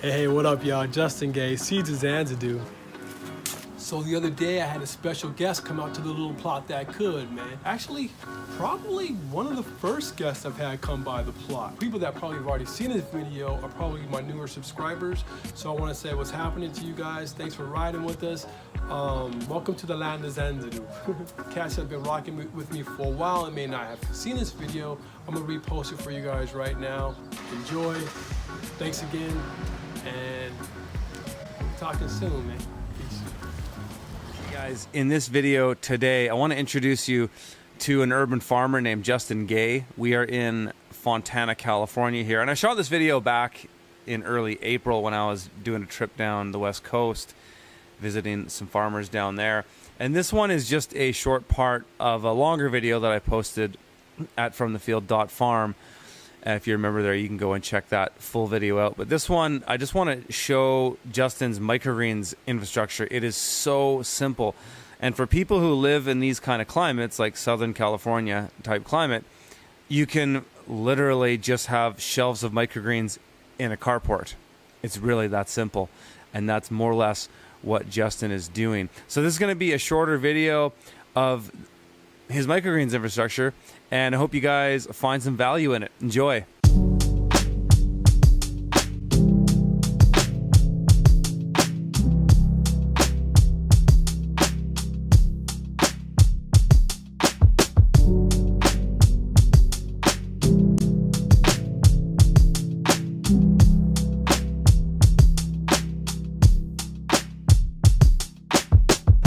Hey, what up, y'all? Justin Gay, Seeds of Xanadu. So the other day I had a special guest come out to the little plot that could, man. Actually, probably one of the first guests I've had come by the plot. People that probably have already seen this video are probably my newer subscribers. So I want to say what's happening to you guys. Thanks for riding with us. Welcome to the land of Xanadu. Cats have been rocking with me for a while and may not have seen this video. I'm gonna repost it for you guys right now. Enjoy. Thanks again. And we're talking soon, man. Peace. Guys, in this video today, I want to introduce you to an urban farmer named Justin Gay. We are in Fontana, California here, and I shot this video back in early April when I was doing a trip down the West Coast, visiting some farmers down there. And this one is just a short part of a longer video that I posted at fromthefield.farm. If you remember there, you can go and check that full video out. But this one, I just want to show Justin's microgreens infrastructure. It is so simple. And for people who live in these kind of climates, like Southern California type climate, you can literally just have shelves of microgreens in a carport. It's really that simple. And that's more or less what Justin is doing. So this is going to be a shorter video of his microgreens infrastructure, and I hope you guys find some value in it. Enjoy.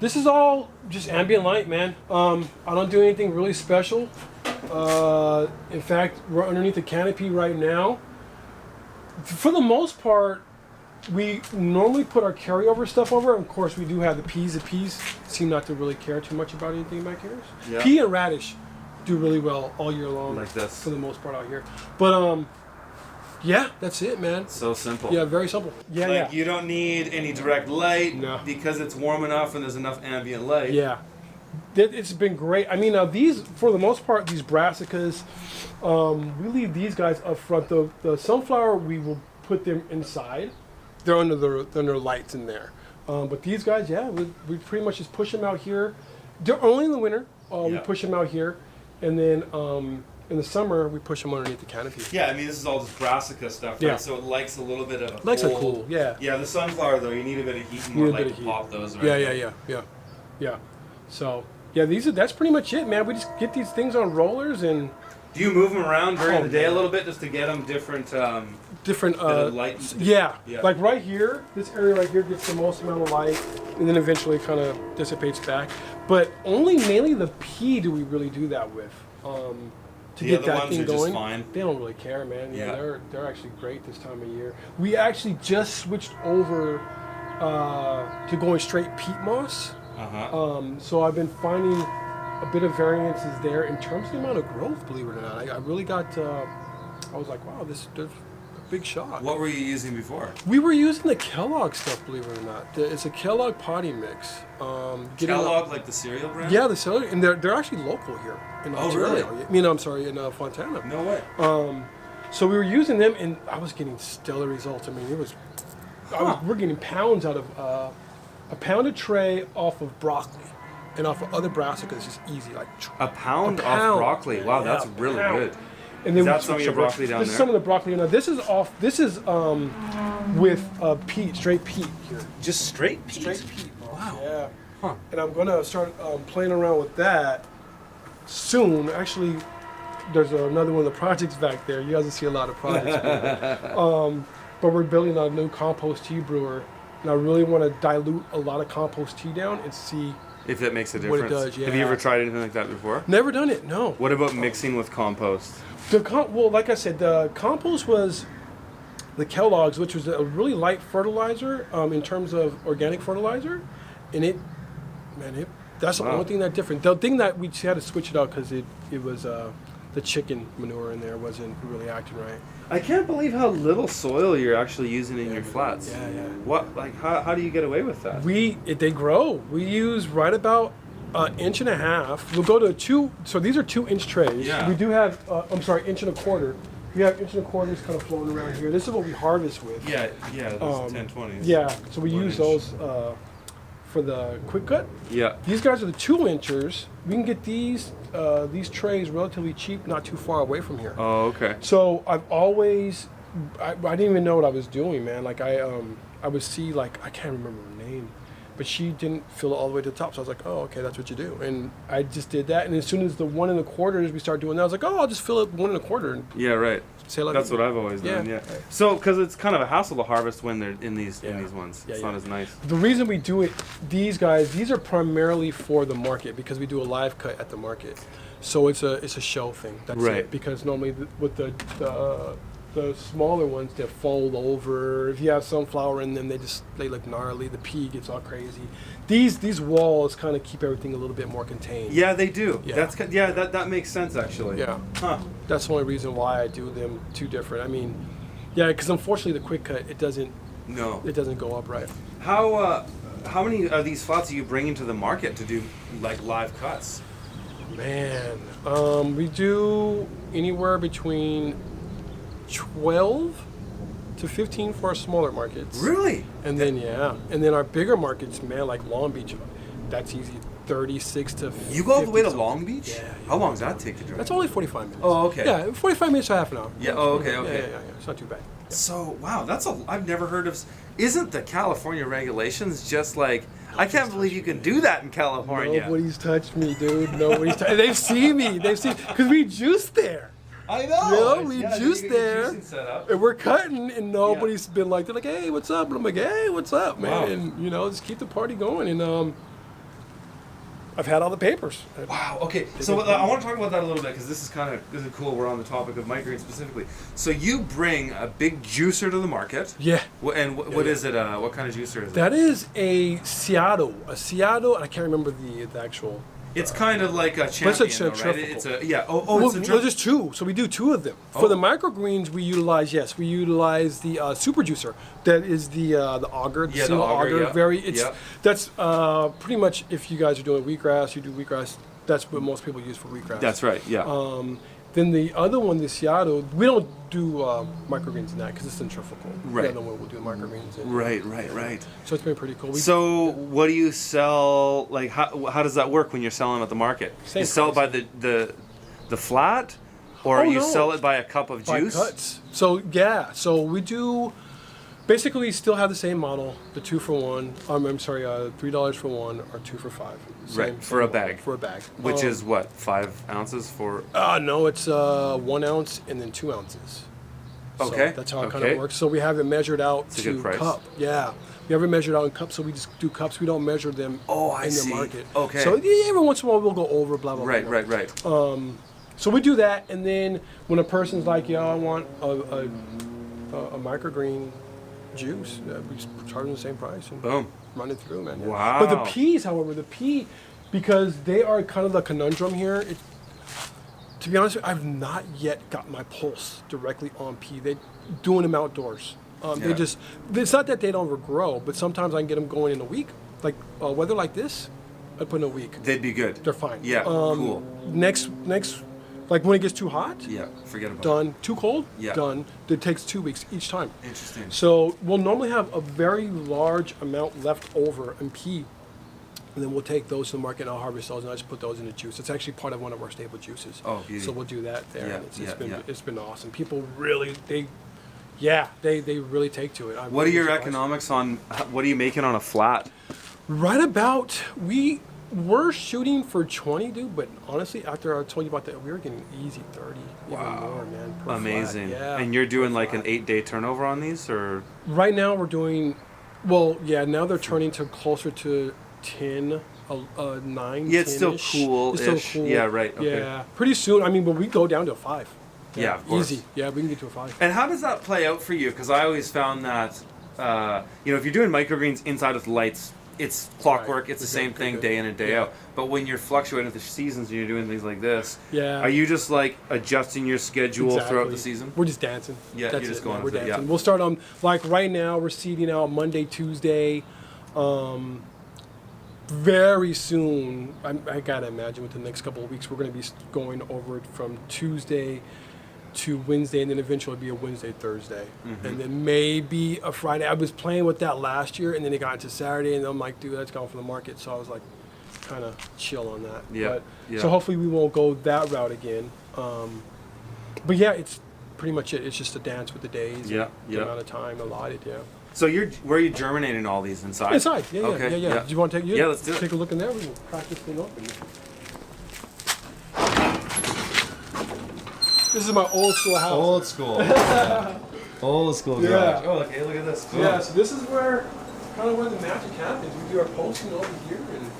This is all just ambient light, man. I don't do anything really special. In fact, we're underneath the canopy right now. For the most part, we normally put our carryover stuff over. Of course, we do have the peas. The peas seem not to really care too much about anything back here. Yeah. Pea and radish do really well all year long. Like this. For the most part out here. But, yeah, that's it, man. So simple. Yeah, very simple. Yeah, like, you don't need any direct light because it's warm enough and there's enough ambient light. Yeah. It's been great. I mean, these, for the most part, these brassicas, we leave these guys up front. The sunflower, we will put them inside. They're under the lights in there. But these guys, yeah, we pretty much just push them out here. They're only in the winter. We push them out here. And then in the summer, we push them underneath the canopy. Yeah, I mean, this is all just brassica stuff, right? So it likes a little bit of a likes a cool, yeah. Yeah, the sunflower, though, you need a bit of heat and more light to pop those, right? Yeah. So, yeah, that's pretty much it, man. We just get these things on rollers and... Do you move them around during the day a little bit just to get them different light? Yeah. Like right here, this area right here gets the most amount of light, and then eventually kind of dissipates back. But mainly the pea do we really do that with. To get that thing going, they don't really care, man. Yeah, they're actually great this time of year. We actually just switched over to going straight peat moss. So I've been finding a bit of variances there in terms of the amount of growth. Believe it or not, I really got. I was like, wow, there's a big shock. What were you using before? We were using the Kellogg stuff. Believe it or not, it's a Kellogg potty mix. Kellogg, like the cereal brand? Yeah, the cereal, and they're actually local here in Ontario. Really? I mean, I'm sorry, in Fontana. No way. So we were using them, and I was getting stellar results. I mean, we're getting pounds out of a pound a tray off of broccoli, and off of other brassicas, just easy, like a pound off broccoli. Wow, that's really good. And then is that some of your broccoli down there? This is some of the broccoli. Now this is with peat, straight peat here. Just straight peat? Straight peat. Wow. Yeah. Huh. And I'm going to start playing around with that soon. Actually, there's another one of the projects back there. You guys will see a lot of projects. But we're building a new compost tea brewer. And I really want to dilute a lot of compost tea down and see if that makes a difference. What it does, yeah. Have you ever tried anything like that before? Never done it, no. What about mixing with compost? Well, like I said, the compost was the Kellogg's, which was a really light fertilizer in terms of organic fertilizer. And that's the only thing that different. The thing that we had to switch it out because it was the chicken manure in there wasn't really acting right. I can't believe how little soil you're actually using in your flats. Yeah. What, like, how do you get away with that? They grow. We use right about inch and a half. We'll go to so these are 2-inch trays. Yeah. We do have, inch and a quarter. We have inch and a quarters kind of floating around here. This is what we harvest with. Yeah, those 1020s. Yeah, so we use 1 inch. those for the quick cut. Yeah. These guys are the 2-inchers. We can get these trays relatively cheap, not too far away from here. Oh, okay. So I've always, I didn't even know what I was doing, man. Like I would see, like, I can't remember her name, but she didn't fill it all the way to the top. So I was like, oh, okay, that's what you do. And I just did that. And as soon as the 1 1/4 we started doing that, I was like, oh, I'll just fill it 1 1/4 and Yeah, right. say like That's what I've always done. Yeah. So, because it's kind of a hassle to harvest when they're in these ones. Yeah, It's not as nice. The reason we do it, these are primarily for the market because we do a live cut at the market. So it's a show thing. That's Right. it. Because normally with the smaller ones, they fold over. If you have sunflower in them, they look gnarly. The pea gets all crazy. These walls kind of keep everything a little bit more contained. Yeah, they do. Yeah. That makes sense actually. Yeah. Huh. That's the only reason why I do them two different. I mean, yeah, because unfortunately the quick cut it doesn't go up right. How many of these flats are you bringing to the market to do like live cuts? Man, we do anywhere between 12 to 15 for our smaller markets. Really? And then our bigger markets, man, like Long Beach, that's easy. 36 to 50. You go all the way to something. Long Beach? Yeah. How long does that take to drive? That's only 45 minutes. Oh, okay. Yeah, 45 minutes to half an hour. Yeah. Oh, okay. Yeah. It's not too bad. So wow, I've never heard of. Isn't the California regulations just like? I can't believe you can do that in California. Nobody's touched me, dude. Nobody's touched. They've seen me. Because we juice there. I know. You know, we juice you get there, juicing set up. and we're cutting, and nobody's been like, they're like, hey, what's up? And I'm like, hey, what's up, man? Wow. And just keep the party going. And I've had all the papers. Wow. Okay. So I want to talk about that a little bit because this is cool. We're on the topic of microgreens specifically. So you bring a big juicer to the market. Yeah. And what is it? What kind of juicer is it? That is a Seattle. I can't remember the actual. It's kind of like a champion, But it's a though, right? centrifugal. It's a yeah. Oh, Well, it's a well, drip. there's two, so we do two of them. For the microgreens, we utilize the super juicer. That is the auger, the single auger. Yeah. That's pretty much if you guys are doing wheatgrass, you do wheatgrass. That's what most people use for wheatgrass. That's right. Yeah. Then the other one, the Seattle, we don't do microgreens in that because it's centrifugal. Right. The other one we'll do microgreens in. Right. So it's been pretty cool. So what do you sell? Like how does that work when you're selling at the market? Same You sell it by the flat, or you no. sell it by a cup of By juice? cuts. So we do basically still have the same model, the 2 for 1. I'm sorry, $3 for 1 or 2 for 5. Right, for a bag. For a bag. Which is what, 5 ounces for? No, it's 1 ounce and then 2 ounces. Okay. So that's how it kind of works. So we have it measured out It's a to good price. cup. Yeah. We have it measured out in cups, so we just do cups. We don't measure them I in see. the market. Okay. So yeah, every once in a while we'll go over, blah, blah, blah. Right. So we do that, and then when a person's like, yeah, I want a microgreen juice, we just charge them the same price and Boom. run it through, man. Yeah. Wow. But the peas, however, because they are kind of the conundrum here. To be honest with you, I've not yet got my pulse directly on pea. They're doing them outdoors. It's not that they don't regrow, but sometimes I can get them going in a week. Like weather like this, I put in a week. They'd be good. They're fine. Yeah, cool. Next, like when it gets too hot, Yeah, forget about it. done. Too cold, Yeah. done. It takes 2 weeks each time. Interesting. So we'll normally have a very large amount left over in pea, and then we'll take those to the market and I'll harvest those and I just put those in the juice. It's actually part of one of our staple juices. Oh, beauty. So we'll do that there. Yeah, and it's been awesome. People really they really take to it. What are your economics on, what are you making on a flat? Right about, we're shooting for 20, dude, but honestly, after I told you about that, we were getting easy 30, even more, man. Per Amazing. flat. Yeah. And you're doing per like an flat. 8-day turnover on these, or? Right now we're doing, now they're turning to closer to 10, 9, Yeah, it's still 10-ish. cool-ish. It's still cool. Yeah, right, okay. Yeah, pretty soon, but we go down to a 5. Yeah, of course. Easy. Yeah, we can get to a 5. And how does that play out for you? Because I always found that, if you're doing microgreens inside with lights, it's clockwork. Right. It's the same thing day in and day out. But when you're fluctuating with the seasons and you're doing things like this, Yeah. are you just like adjusting your schedule throughout the season? We're just dancing. Yeah, That's you're just it, going man. We're with it, dancing. yeah. We'll start on, like right now, we're seeding out Monday, Tuesday. Very soon, I gotta imagine within the next couple of weeks, we're gonna be going over it from Tuesday to Wednesday, and then eventually it'll be a Wednesday, Thursday, and then maybe a Friday. I was playing with that last year, and then it got into Saturday, and I'm like, dude, that's gone for the market. So I was like, kind of chill on that. Yeah. But, so hopefully we won't go that route again. But yeah, it's pretty much it. It's just a dance with the days. Yeah, and the amount of time allotted. Yeah. So where are you germinating all these inside? Inside. Yeah. Okay, Yeah. Do you want to take? Yeah, let's do it. Take a look in there. We can crack this thing open. This is my old school house. Old school. Old school garage. Yeah. Oh, okay, look at this. Cool. Yeah, so this is where the magic happens. We do our posting over here. And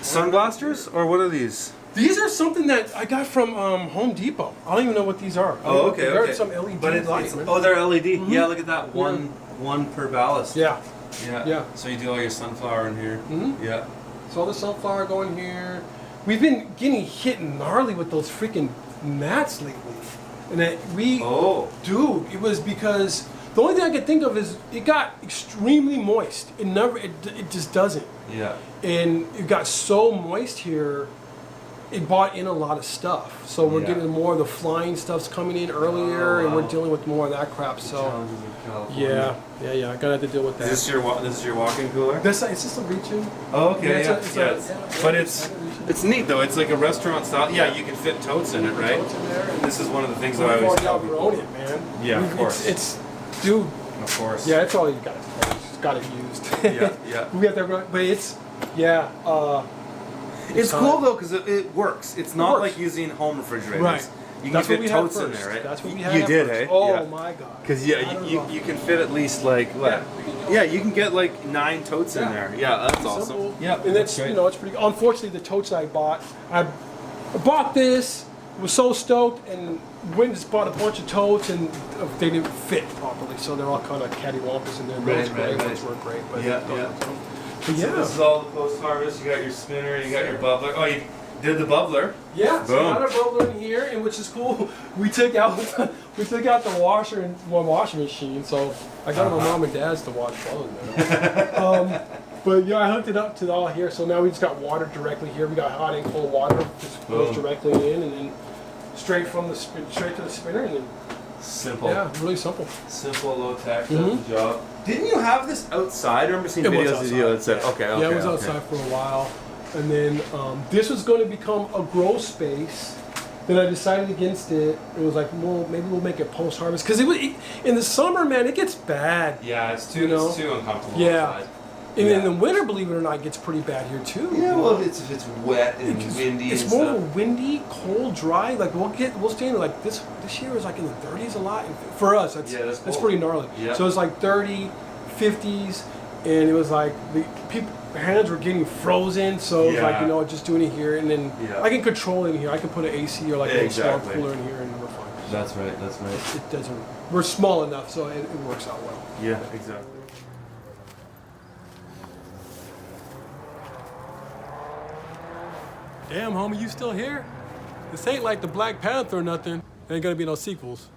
Sunblasters? Or what are these? these are something that I got from Home Depot. I don't even know what these are. Oh, okay, They're okay. some LED But it's lights. oh, they're LED. Yeah, look at that. One per ballast. Yeah. Yeah. So you do all your sunflower in here. Yeah. So all the sunflower going here. We've been getting hit gnarly with those freaking gnats lately. And that dude, it was because the only thing I could think of is it got extremely moist. It just doesn't. Yeah. And it got so moist here, it brought in a lot of stuff. So we're getting more of the flying stuff's coming in earlier, and we're dealing with more of that crap. So Challenges of California. yeah, I gotta have to deal with that. Is this your walk-in cooler? It's just a reach-in. Oh, okay, Yeah, but it's neat though. It's like a restaurant style. Yeah, you can fit totes in it, right? Totes in there, and This is one of the things that I we've always already tell outgrown people. it, man. Yeah, of course. It's dude. Of course. Yeah, it's all you got. Just got it used. Yeah. We got that, but it's It's cool though because it works. It's not works. like using home refrigerators. Right. You can That's what fit we had totes in first. there, right? That's what we had. You at did, first. eh? Oh Yeah. my god. Because you can fit at least like what? Yeah, you can get like 9 totes in there. Yeah, that's awesome. Simple. Yeah, and that's great. it's pretty. Unfortunately, the totes I bought, I bought this, was so stoked, and went and just bought a bunch of totes, and they didn't fit properly, so they're all kind of cattywampus in there. Those gray ones were great, but So this is all the post-harvest. You got your spinner, you got your bubbler. Oh, you did the bubbler. Yeah, so we Boom. got our bubbler in here, and which is cool. We took out the washer and one washing machine, so I got my mom and dad's to wash clothes now. But yeah, I hooked it up to all here, so now we just got water directly here. We got hot and cold water, just goes directly in, and then straight to the spinner, and then Simple. yeah, really simple. Simple, low tech, does the job. Didn't you have this outside? I remember seeing videos of you outside. Okay. Yeah, it was outside for a while. And then this was going to become a grow space. Then I decided against it. It was like, well, maybe we'll make it post-harvest. Because in the summer, man, it gets bad. Yeah, it's too uncomfortable outside. And in the winter, believe it or not, it gets pretty bad here too. Yeah, well, if it's wet and windy It's and more stuff. of a windy, cold, dry. Like we'll stay in like this year is like in the 30s a lot. And for us, that's cool. pretty gnarly. Yeah. So it's like 30, 50s, and it was like their hands were getting frozen. So it was like just doing it here, and then I can control it in here. I can put an AC or like a small cooler in here, and we're fine. That's right. It doesn't. We're small enough, so it works out well. Yeah, exactly. Damn, homie, you still here? This ain't like the Black Panther or nothing. There ain't gonna be no sequels.